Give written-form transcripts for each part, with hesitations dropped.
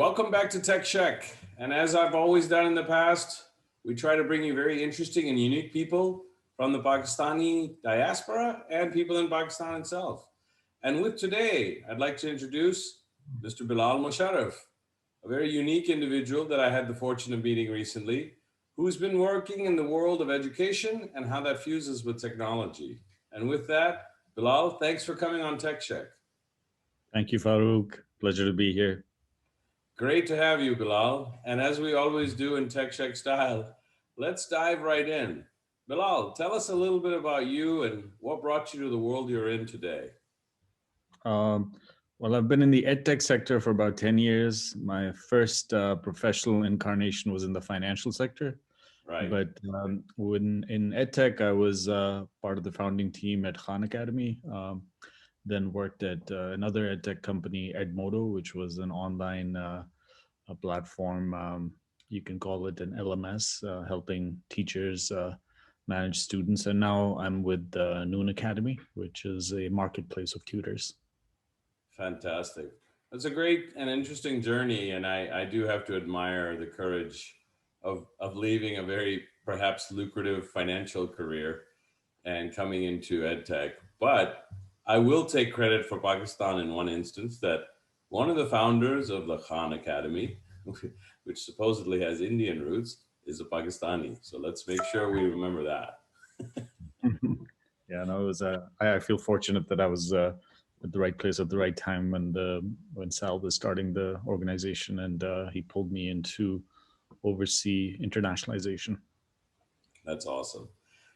Welcome back to Tech Sheck. And as I've always done in the past, we try to bring you very interesting and unique people from the Pakistani diaspora and people in Pakistan itself. And with today, I'd like to introduce Mr. Bilal Musharraf, a very unique individual that I had the fortune of meeting recently, who's been working in the world of education and how that fuses with technology. And with that, Bilal, thanks for coming on Tech Sheck. Thank you, Faruk. Pleasure to be here. Great to have you, Bilal. And as we always do in Tech Check style, let's dive right in. Bilal, tell us a little bit about you and what brought you to the world you're in today. Um, well, I've been in the edtech sector for about 10 years. My first professional incarnation was in the financial sector. Right. But when in edtech, I was part of the founding team at Khan Academy. Then worked at another edtech company, Edmodo, which was an online a platform. You can call it an LMS, helping teachers manage students. And now I'm with Noon Academy, which is a marketplace of tutors. Fantastic. That's a great and interesting journey. And I do have to admire the courage of leaving a very perhaps lucrative financial career and coming into EdTech. But I will take credit for Pakistan in one instance that one of the founders of the Khan Academy, which supposedly has Indian roots, is a Pakistani. So let's make sure we remember that. Yeah, no, it was. I feel fortunate that I was at the right place at the right time when Sal was starting the organization, and he pulled me in to oversee internationalization. That's awesome.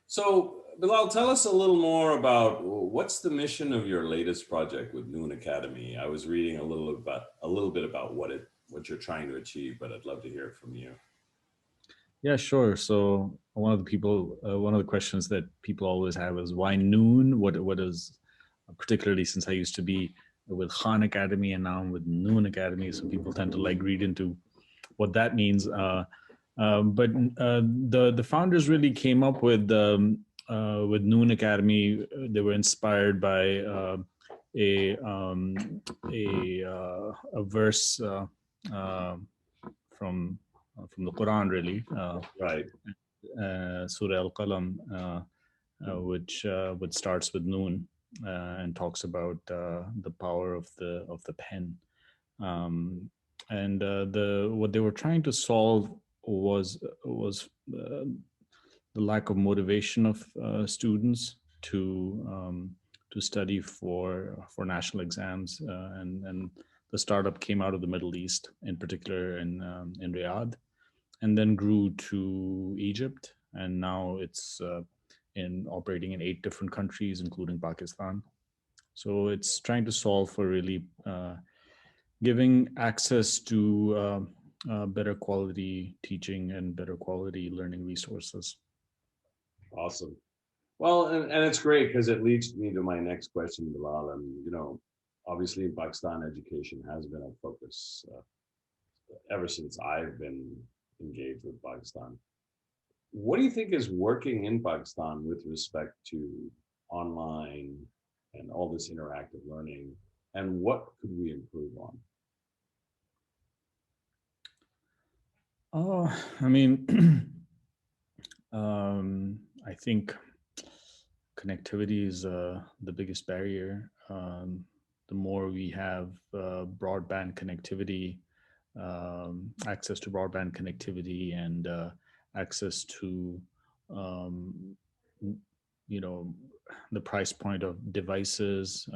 So, Bilal, tell us a little more about what's the mission of your latest project with Noon Academy. I was reading a little bit about what you're trying to achieve, but I'd love to hear it from you. Yeah, sure. So one of the questions that people always have is why Noon? What is, particularly since I used to be with Khan Academy and now I'm with Noon Academy, so people tend to like read into what that means. But the founders really came up with Noon Academy. They were inspired by a verse from the Quran, really. Right. Surah Al-Qalam, which starts with Noon and talks about the power of the pen. And what they were trying to solve was the lack of motivation of students to study for national exams, and the startup came out of the Middle East, in particular in Riyadh, and then grew to Egypt, and now it's in operating in 8 different countries, including Pakistan. So it's trying to solve for really giving access to better quality teaching and better quality learning resources. Awesome. Well, and it's great because it leads me to my next question, Bilal. And, obviously in Pakistan, education has been a focus ever since I've been engaged with Pakistan. What do you think is working in Pakistan with respect to online and all this interactive learning? And what could we improve on? Oh, I mean, I think connectivity is the biggest barrier. The more we have broadband connectivity, access to broadband connectivity, and access to, you know, the price point of devices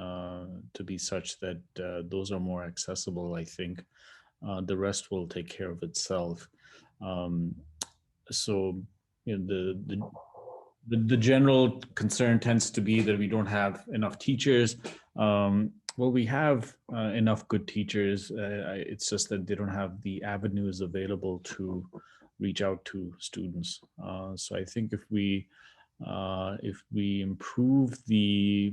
to be such that those are more accessible, I think the rest will take care of itself. So, the general concern tends to be that we don't have enough teachers. Well, we have enough good teachers. It's just that they don't have the avenues available to reach out to students. So I think if we improve the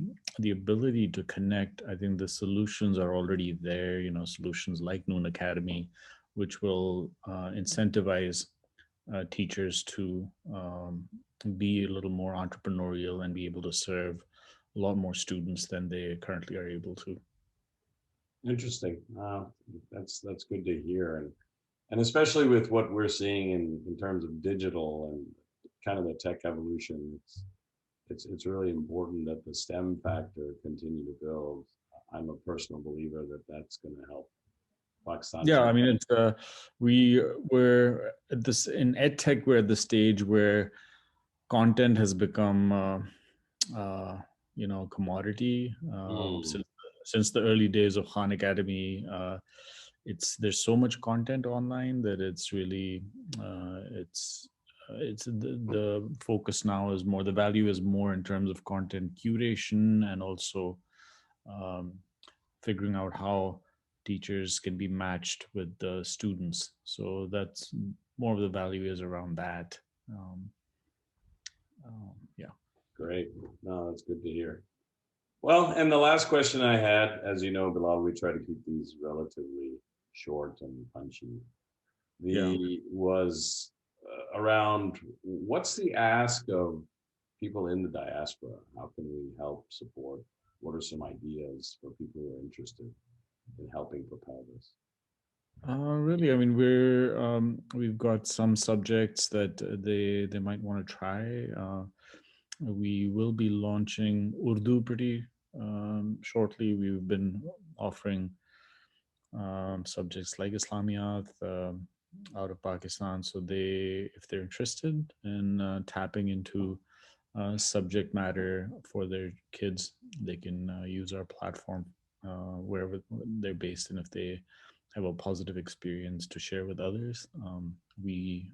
ability to connect, I think the solutions are already there. Solutions like Noon Academy, which will incentivize teachers to be a little more entrepreneurial and be able to serve a lot more students than they currently are able to. Interesting. That's good to hear, and especially with what we're seeing in terms of digital and kind of the tech evolution, it's really important that the STEM factor continue to build. I'm a personal believer that that's going to help Pakistan Yeah, change. I mean, it's we're at this in edtech. We're at the stage where content has become commodity Mm, since the early days of Khan Academy. It's There's so much content online that it's really it's the focus now is more, the value is more in terms of content curation, and also um, figuring out how teachers can be matched with the students. So that's more of the value is around that. um, yeah. great. No, that's good to hear. Well, and the last question I had, as you know, Bilal, we try to keep these relatively short and punchy. Yeah. The was around what's the ask of people in the diaspora? How can we help support? What are some ideas for people who are interested in helping propel this? Really, I mean, we've got some subjects that they might want to try. We will be launching Urdu pretty shortly. We've been offering subjects like Islamiyat out of Pakistan. So if they're interested in tapping into subject matter for their kids, they can use our platform wherever they're based, and if they have a positive experience to share with others. We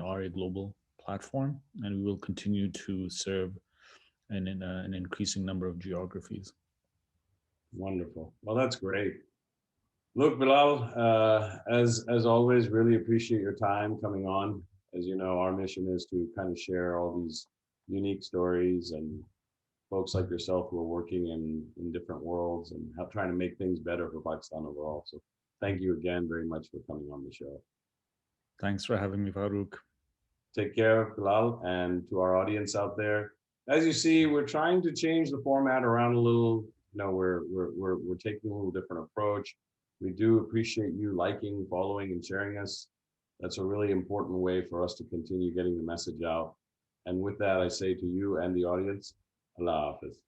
are a global platform, and we will continue to serve an increasing number of geographies. Wonderful. Well, that's great. Look, Bilal, as always, really appreciate your time coming on. As you know, our mission is to kind of share all these unique stories and folks like yourself who are working in different worlds and trying to make things better for Pakistan overall. So thank you again very much for coming on the show. Thanks for having me, Faruk. Take care, Bilal, and to our audience out there. As you see, we're trying to change the format around a little. You know, we're taking a little different approach. We do appreciate you liking, following, and sharing us. That's a really important way for us to continue getting the message out. And with that, I say to you and the audience, Allah Hafiz.